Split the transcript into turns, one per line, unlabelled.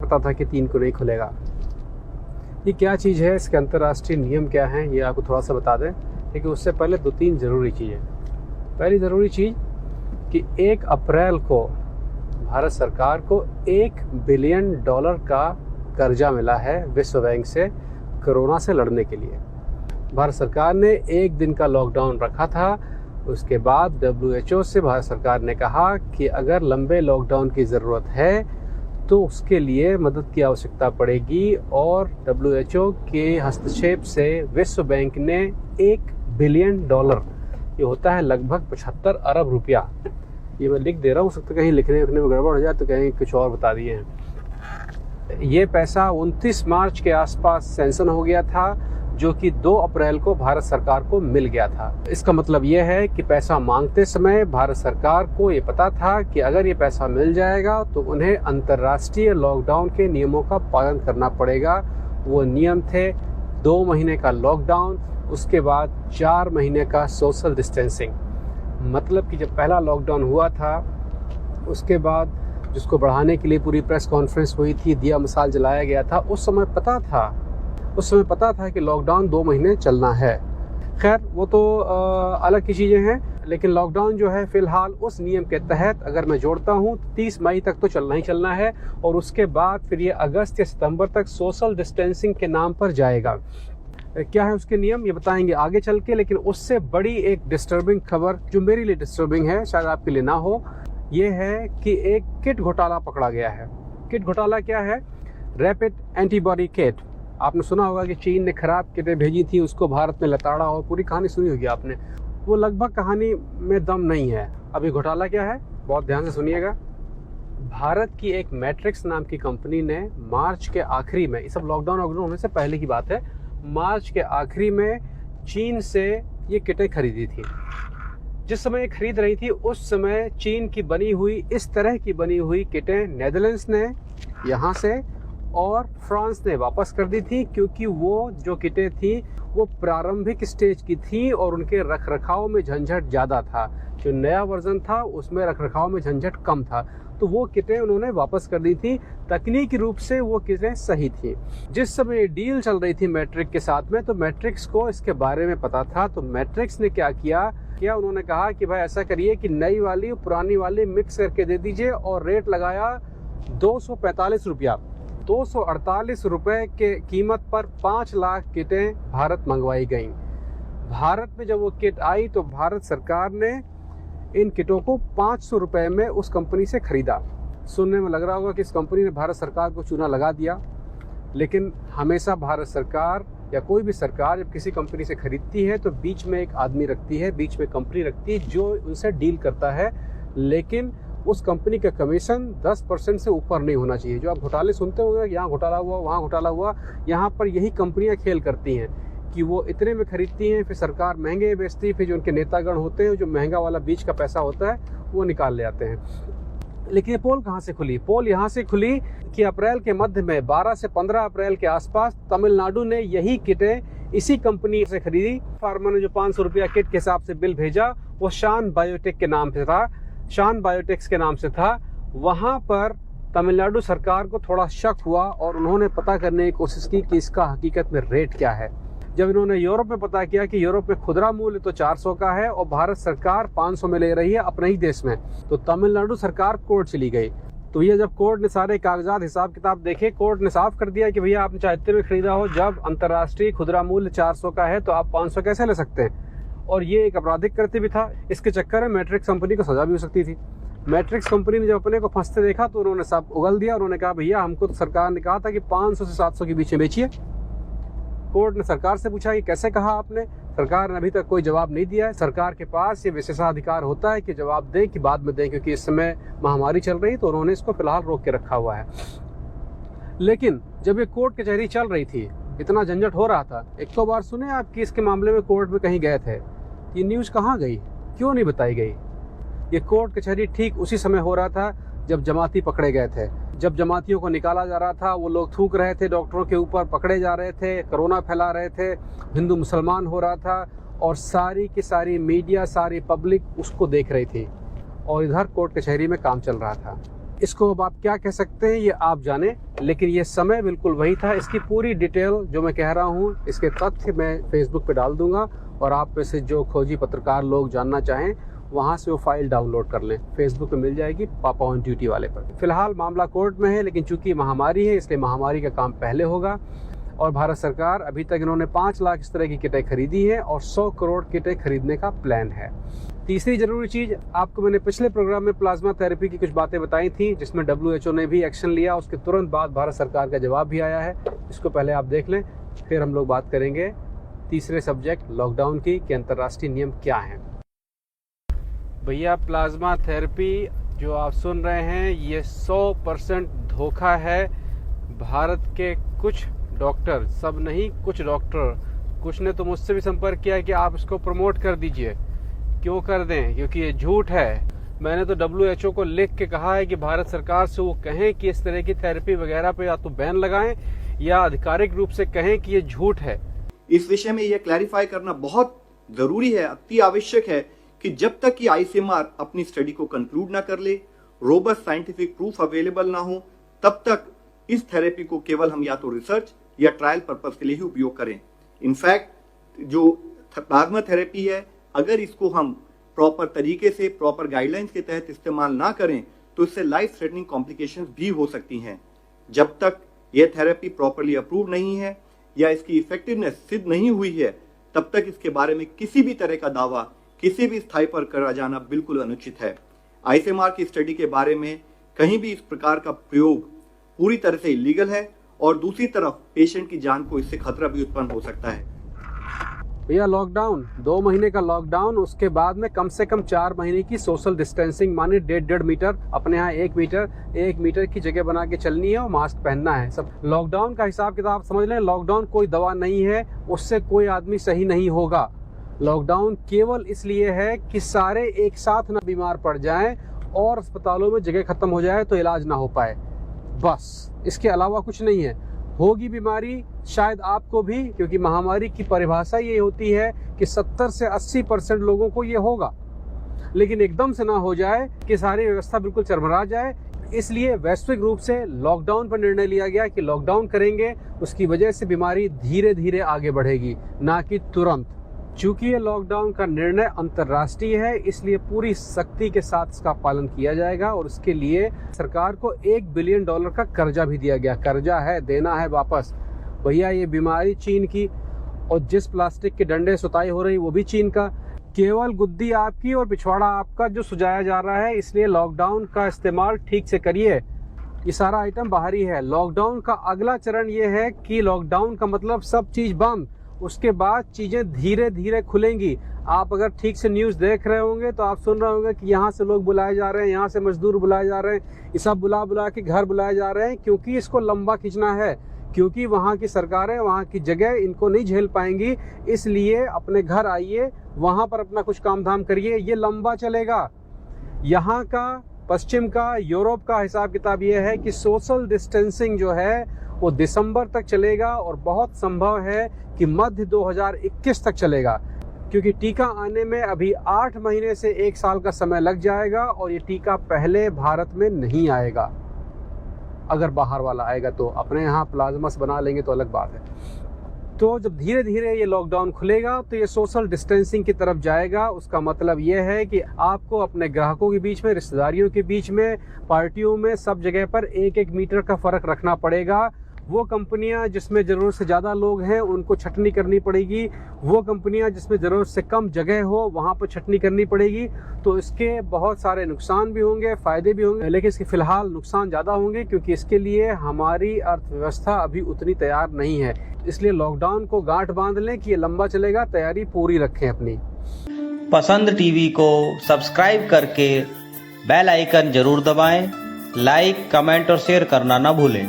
पता था कि 3 को नहीं खुलेगा। ये क्या चीज़ है, इसके अंतर्राष्ट्रीय नियम क्या हैं, ये आपको थोड़ा सा बता दें। लेकिन उससे पहले 2-3 ज़रूरी चीज़ें। पहली ज़रूरी चीज़ कि 1 अप्रैल को भारत सरकार को $1 बिलियन का कर्जा मिला है विश्व बैंक से कोरोना से लड़ने के लिए। भारत सरकार ने 1 दिन का लॉकडाउन रखा था। उसके बाद WHO से भारत सरकार ने कहा कि अगर लंबे लॉकडाउन की ज़रूरत है तो उसके लिए मदद की आवश्यकता पड़ेगी, और WHO के हस्तक्षेप से विश्व बैंक ने $1 बिलियन, ये होता है लगभग 75 अरब रुपया, ये मैं लिख दे रहा हूँ, सकता कहीं लिखने में गड़बड़ हो जाए तो कहीं कुछ और बता दिए हैं। ये पैसा 29 मार्च के आसपास सैंक्शन हो गया था, जो कि 2 अप्रैल को भारत सरकार को मिल गया था। इसका मतलब ये है कि पैसा मांगते समय भारत सरकार को ये पता था कि अगर ये पैसा मिल जाएगा तो उन्हें अंतर्राष्ट्रीय लॉकडाउन के नियमों का पालन करना पड़ेगा। वो नियम थे 2 महीने का लॉकडाउन, उसके बाद 4 महीने का सोशल डिस्टेंसिंग। मतलब कि जब पहला लॉकडाउन हुआ था उसके बाद जिसको बढ़ाने के लिए पूरी प्रेस कॉन्फ्रेंस हुई थी, दिया मिसाल जलाया गया था, उस समय पता था कि लॉकडाउन 2 महीने चलना है। खैर वो तो अलग की चीज़ें हैं, लेकिन लॉकडाउन जो है फ़िलहाल उस नियम के तहत अगर मैं जोड़ता हूँ 30 मई तक तो चलना ही चलना है, और उसके बाद फिर ये अगस्त या सितंबर तक सोशल डिस्टेंसिंग के नाम पर जाएगा। क्या है उसके नियम, ये बताएंगे आगे चल के। लेकिन उससे बड़ी एक डिस्टर्बिंग खबर जो मेरे लिए डिस्टर्बिंग है, शायद आपके लिए ना हो, ये है कि एक किट घोटाला पकड़ा गया है। किट घोटाला क्या है? Rapid antibody kit. आपने सुना होगा कि चीन ने खराब किटें भेजी थी, उसको भारत में लताड़ा, और पूरी कहानी सुनी होगी आपने। वो लगभग कहानी में दम नहीं है। अभी घोटाला क्या है, बहुत ध्यान से सुनिएगा। भारत की एक मैट्रिक्स नाम की कंपनी ने मार्च के आखिरी में, ये सब लॉकडाउन होने से पहले की बात है, मार्च के आखिरी में चीन से ये किटें खरीदी थी। जिस समय खरीद रही थी उस समय चीन की बनी हुई, इस तरह की बनी हुई किटें नेदरलैंड्स ने यहाँ से और फ्रांस ने वापस कर दी थी, क्योंकि वो जो किटें थी वो प्रारंभिक स्टेज की थी और उनके रखरखाव में झंझट ज़्यादा था। जो नया वर्जन था उसमें रखरखाव में झंझट कम था, तो वो किटें उन्होंने वापस कर दी थी। तकनीकी रूप से वो किटें सही थी। जिस समय डील चल रही थी मैट्रिक्स के साथ में, तो मैट्रिक्स को इसके बारे में पता था। तो मैट्रिक्स ने क्या किया, उन्होंने कहा कि भाई ऐसा करिए कि नई वाली और पुरानी वाली मिक्स करके दे दीजिए, और रेट लगाया 245 रुपया। 248 रुपये के कीमत पर 5 लाख किटें भारत मंगवाई गईं। भारत में जब वो किट आई तो भारत सरकार ने इन किटों को 500 रुपये में उस कंपनी से खरीदा। सुनने में लग रहा होगा कि इस कंपनी ने भारत सरकार को चूना लगा दिया, लेकिन हमेशा भारत सरकार या कोई भी सरकार जब किसी कंपनी से खरीदती है तो बीच में एक आदमी रखती है, बीच में कंपनी रखती है जो उनसे डील करता है, लेकिन उस कंपनी का कमीशन 10% से ऊपर नहीं होना चाहिए। जो आप घोटाले सुनते होंगे, यहाँ घोटाला हुआ, वहाँ घोटाला हुआ, यहाँ पर यही कंपनियाँ खेल करती हैं कि वो इतने में खरीदती हैं, फिर सरकार महंगे बेचती है, फिर जो उनके नेतागण होते हैं, जो महंगा वाला बीच का पैसा होता है वो निकाल ले आते हैं। लेकिन ये पोल कहाँ से खुली? पोल यहाँ से खुली कि अप्रैल के मध्य में 12 से 15 अप्रैल के आसपास तमिलनाडु ने यही किटें इसी कंपनी से खरीदी। फार्मा ने जो 500 रुपया किट के हिसाब से बिल भेजा वो शान बायोटेक के नाम से था, शान बायोटेक्स के नाम से था। वहाँ पर तमिलनाडु सरकार को थोड़ा शक हुआ और उन्होंने पता करने की कोशिश की कि इसका हकीकत में रेट क्या है। जब इन्होंने यूरोप में पता किया कि यूरोप में खुदरा मूल्य तो 400 का है और भारत सरकार 500 में ले रही है अपने ही देश में, तो तमिलनाडु सरकार कोर्ट चली गई। तो ये जब कोर्ट ने सारे कागजात हिसाब किताब देखे, कोर्ट ने साफ कर दिया कि भैया आपने चाहे इतने में खरीदा हो, जब अंतर्राष्ट्रीय खुदरा मूल्य 400 का है तो आप 500 कैसे ले सकते हैं। और ये एक आपराधिक कृत्य भी था। इसके चक्कर में मैट्रिक्स कंपनी को सजा भी हो सकती थी। मैट्रिक्स कंपनी ने जब अपने को फंसते देखा तो उन्होंने सब उगल दिया। उन्होंने कहा भैया हमको तो सरकार ने कहा था कि 500 से 700 के बीच में बेचिए। कोर्ट ने सरकार से पूछा कि कैसे कहा आपने? सरकार ने अभी तक कोई जवाब नहीं दिया है। सरकार के पास ये विशेषाधिकार होता है कि जवाब दें कि बाद में दें, क्योंकि इस समय महामारी चल रही, तो उन्होंने इसको फिलहाल रोक के रखा हुआ है। लेकिन जब ये कोर्ट कचहरी चल रही थी, इतना झंझट हो रहा था, एक तो बार सुने आप कि इसके मामले में कोर्ट में कहीं गए थे, ये न्यूज़ कहाँ गई, क्यों नहीं बताई गई? ये कोर्ट कचहरी ठीक उसी समय हो रहा था जब जमाती पकड़े गए थे। जब जमातियों को निकाला जा रहा था, वो लोग थूक रहे थे डॉक्टरों के ऊपर, पकड़े जा रहे थे, कोरोना फैला रहे थे, हिंदू मुसलमान हो रहा था, और सारी की सारी मीडिया, सारी पब्लिक उसको देख रही थी, और इधर कोर्ट कचहरी में काम चल रहा था। इसको अब आप क्या कह सकते हैं ये आप जाने, लेकिन ये समय बिल्कुल वही था। इसकी पूरी डिटेल जो मैं कह रहा हूँ, इसके तथ्य मैं फेसबुक पे डाल दूंगा, और आप में से जो खोजी पत्रकार लोग जानना चाहें वहाँ से वो फाइल डाउनलोड कर लें, फेसबुक पे मिल जाएगी, पापा ऑन ड्यूटी वाले पर। फिलहाल मामला कोर्ट में है, लेकिन चूंकि महामारी है इसलिए महामारी का काम पहले होगा। और भारत सरकार अभी तक इन्होंने 5 लाख इस तरह की किटें खरीदी हैं और 100 करोड़ किटें खरीदने का प्लान है। तीसरी जरूरी चीज़, आपको मैंने पिछले प्रोग्राम में प्लाज्मा थेरेपी की कुछ बातें बताई थी, जिसमें WHO ने भी एक्शन लिया, उसके तुरंत बाद भारत सरकार का जवाब भी आया है। इसको पहले आप देख लें, फिर हम लोग बात करेंगे तीसरे सब्जेक्ट लॉकडाउन की, कि अंतर्राष्ट्रीय नियम क्या हैं। भैया, प्लाज्मा थेरेपी जो आप सुन रहे हैं ये 100% धोखा है। भारत के कुछ डॉक्टर, सब नहीं, कुछ डॉक्टर, कुछ ने तो मुझसे भी संपर्क किया कि आप इसको प्रमोट कर दीजिए। क्यों कर दें? क्योंकि ये झूठ है। मैंने तो WHO को लिख के कहा है कि भारत सरकार से वो कहें कि इस तरह की थेरेपी वगैरह पे या तो बैन लगाएं या आधिकारिक रूप से कहें कि ये झूठ है।
इस विषय में यह क्लैरिफाई करना बहुत जरूरी है, अति आवश्यक है कि जब तक कि ICMR अपनी स्टडी को कंक्लूड ना कर ले, रोबस्ट साइंटिफिक प्रूफ अवेलेबल ना हो, तब तक इस थेरेपी को केवल हम या तो रिसर्च या ट्रायल पर्पस के लिए ही उपयोग करें। इनफैक्ट जो प्लाज्मा थेरेपी है, अगर इसको हम प्रॉपर तरीके से, प्रॉपर गाइडलाइंस के तहत इस्तेमाल ना करें तो इससे लाइफ थ्रेटनिंग कॉम्प्लिकेशंस भी हो सकती हैं। जब तक यह थेरेपी प्रॉपरली अप्रूव नहीं है या इसकी इफेक्टिवनेस सिद्ध नहीं हुई है, तब तक इसके बारे में किसी भी तरह का दावा किसी भी स्थाई पर करा जाना बिल्कुल अनुचित है। ICMR की स्टडी के बारे में कहीं भी इस प्रकार का प्रयोग पूरी तरह से इलीगल है, और दूसरी तरफ पेशेंट की जान को इससे खतरा भी उत्पन्न हो सकता है।
भैया, लॉकडाउन 2 महीने का लॉकडाउन, उसके बाद में कम से कम 4 महीने की सोशल डिस्टेंसिंग, माने 1.5 मीटर, अपने यहाँ 1 मीटर की जगह बना के चलनी है और मास्क पहनना है। सब लॉकडाउन का हिसाब किताब समझ लें। लॉकडाउन कोई दवा नहीं है, उससे कोई आदमी सही नहीं होगा। लॉकडाउन केवल इसलिए है कि सारे एक साथ ना बीमार पड़ जाएं और अस्पतालों में जगह खत्म हो जाए तो इलाज ना हो पाए, बस। इसके अलावा कुछ नहीं है। होगी बीमारी शायद आपको भी, क्योंकि महामारी की परिभाषा ये होती है कि 70 से 80% लोगों को ये होगा, लेकिन एकदम से ना हो जाए कि सारी व्यवस्था बिल्कुल चरमरा जाए। इसलिए वैश्विक रूप से लॉकडाउन पर निर्णय लिया गया कि लॉकडाउन करेंगे, उसकी वजह से बीमारी धीरे धीरे आगे बढ़ेगी, ना कि तुरंत। चूंकि ये लॉकडाउन का निर्णय अंतर्राष्ट्रीय है, इसलिए पूरी सख्ती के साथ इसका पालन किया जाएगा, और उसके लिए सरकार को $1 बिलियन का कर्जा भी दिया गया। कर्जा है, देना है वापस। भैया, ये बीमारी चीन की, और जिस प्लास्टिक के डंडे सुताई हो रही वो भी चीन का। केवल गुद्दी आपकी और पिछवाड़ा आपका जो सुझाया जा रहा है, इसलिए लॉकडाउन का इस्तेमाल ठीक से करिए। ये सारा आइटम बाहरी है। लॉकडाउन का अगला चरण ये है कि लॉकडाउन का मतलब सब चीज बंद, उसके बाद चीजें धीरे धीरे खुलेंगी। आप अगर ठीक से न्यूज़ देख रहे होंगे तो आप सुन रहे होंगे कि यहाँ से लोग बुलाए जा रहे हैं, यहाँ से मजदूर बुलाए जा रहे हैं, ये सब बुला बुला के घर बुलाए जा रहे हैं, क्योंकि इसको लंबा खींचना है, क्योंकि वहाँ की सरकारें, वहाँ की जगह इनको नहीं झेल पाएंगी। इसलिए अपने घर आइए, वहाँ पर अपना कुछ काम धाम करिए, ये लंबा चलेगा। यहाँ का, पश्चिम का, यूरोप का हिसाब किताब ये है कि सोशल डिस्टेंसिंग जो है वो दिसंबर तक चलेगा, और बहुत संभव है कि मध्य 2021 तक चलेगा, क्योंकि टीका आने में अभी 8 महीने से 1 साल का समय लग जाएगा, और ये टीका पहले भारत में नहीं आएगा। अगर बाहर वाला आएगा तो अपने यहाँ प्लाज्मास बना लेंगे तो अलग बात है। तो जब धीरे धीरे ये लॉकडाउन खुलेगा तो ये सोशल डिस्टेंसिंग की तरफ जाएगा। उसका मतलब ये है कि आपको अपने ग्राहकों के बीच में, रिश्तेदारियों के बीच में, पार्टियों में, सब जगह पर 1-1 मीटर का फर्क रखना पड़ेगा। वो कंपनियां जिसमें ज़रूरत से ज़्यादा लोग हैं उनको छटनी करनी पड़ेगी, वो कंपनियां जिसमें ज़रूरत से कम जगह हो वहाँ पर छटनी करनी पड़ेगी। तो इसके बहुत सारे नुकसान भी होंगे, फ़ायदे भी होंगे, लेकिन इसके फ़िलहाल नुकसान ज़्यादा होंगे, क्योंकि इसके लिए हमारी अर्थव्यवस्था अभी उतनी तैयार नहीं है। इसलिए लॉकडाउन को गांठ बांध लें कि ये लंबा चलेगा, तैयारी पूरी रखें अपनी।
पसंद टीवी को सब्सक्राइब करके बेल आइकन जरूर दबाएं, लाइक, कमेंट और शेयर करना ना भूलें।